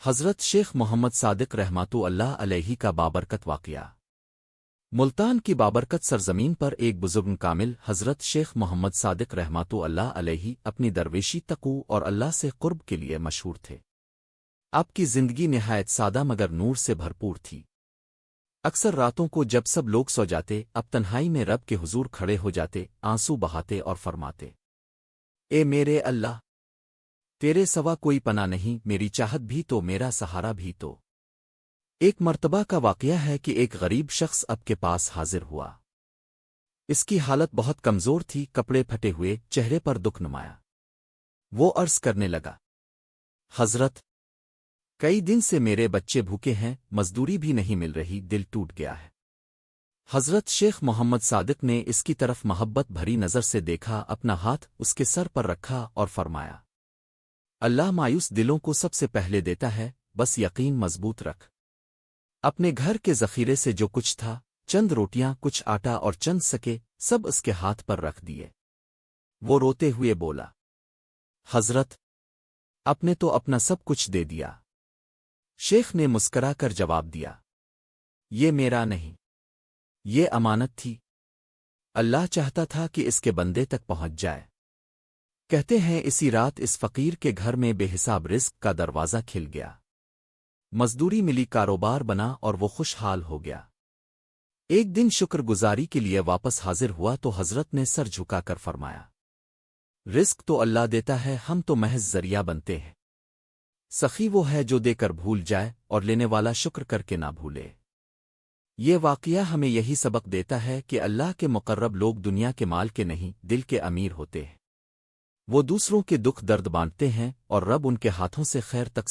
حضرت شیخ محمد صادق رحمۃ اللہ علیہ کا بابرکت واقعہ۔ ملتان کی بابرکت سرزمین پر ایک بزرگ کامل حضرت شیخ محمد صادق رحمۃ اللہ علیہ اپنی درویشی تقوی اور اللہ سے قرب کے لیے مشہور تھے۔ آپ کی زندگی نہایت سادہ مگر نور سے بھرپور تھی۔ اکثر راتوں کو جب سب لوگ سو جاتے، اب تنہائی میں رب کے حضور کھڑے ہو جاتے، آنسو بہاتے اور فرماتے، اے میرے اللہ، تیرے سوا کوئی پناہ نہیں، میری چاہت بھی تو، میرا سہارا بھی تو۔ ایک مرتبہ کا واقعہ ہے کہ ایک غریب شخص اب کے پاس حاضر ہوا۔ اس کی حالت بہت کمزور تھی، کپڑے پھٹے ہوئے، چہرے پر دکھ نمایا۔ وہ عرض کرنے لگا، حضرت، کئی دن سے میرے بچے بھوکے ہیں، مزدوری بھی نہیں مل رہی، دل ٹوٹ گیا ہے۔ حضرت شیخ محمد صادق نے اس کی طرف محبت بھری نظر سے دیکھا، اپنا ہاتھ اس کے سر پر رکھا اور فرمایا، اللہ مایوس دلوں کو سب سے پہلے دیتا ہے، بس یقین مضبوط رکھ۔ اپنے گھر کے ذخیرے سے جو کچھ تھا، چند روٹیاں، کچھ آٹا اور چند سکے، سب اس کے ہاتھ پر رکھ دیے۔ وہ روتے ہوئے بولا، حضرت، آپ نے تو اپنا سب کچھ دے دیا۔ شیخ نے مسکرا کر جواب دیا، یہ میرا نہیں، یہ امانت تھی، اللہ چاہتا تھا کہ اس کے بندے تک پہنچ جائے۔ کہتے ہیں اسی رات اس فقیر کے گھر میں بے حساب رزق کا دروازہ کھل گیا، مزدوری ملی، کاروبار بنا اور وہ خوشحال ہو گیا۔ ایک دن شکر گزاری کے لیے واپس حاضر ہوا تو حضرت نے سر جھکا کر فرمایا، رزق تو اللہ دیتا ہے، ہم تو محض ذریعہ بنتے ہیں۔ سخی وہ ہے جو دے کر بھول جائے اور لینے والا شکر کر کے نہ بھولے۔ یہ واقعہ ہمیں یہی سبق دیتا ہے کہ اللہ کے مقرب لوگ دنیا کے مال کے نہیں، دل کے امیر ہوتے ہیں۔ وہ دوسروں کے دکھ درد بانٹتے ہیں اور رب ان کے ہاتھوں سے خیر تک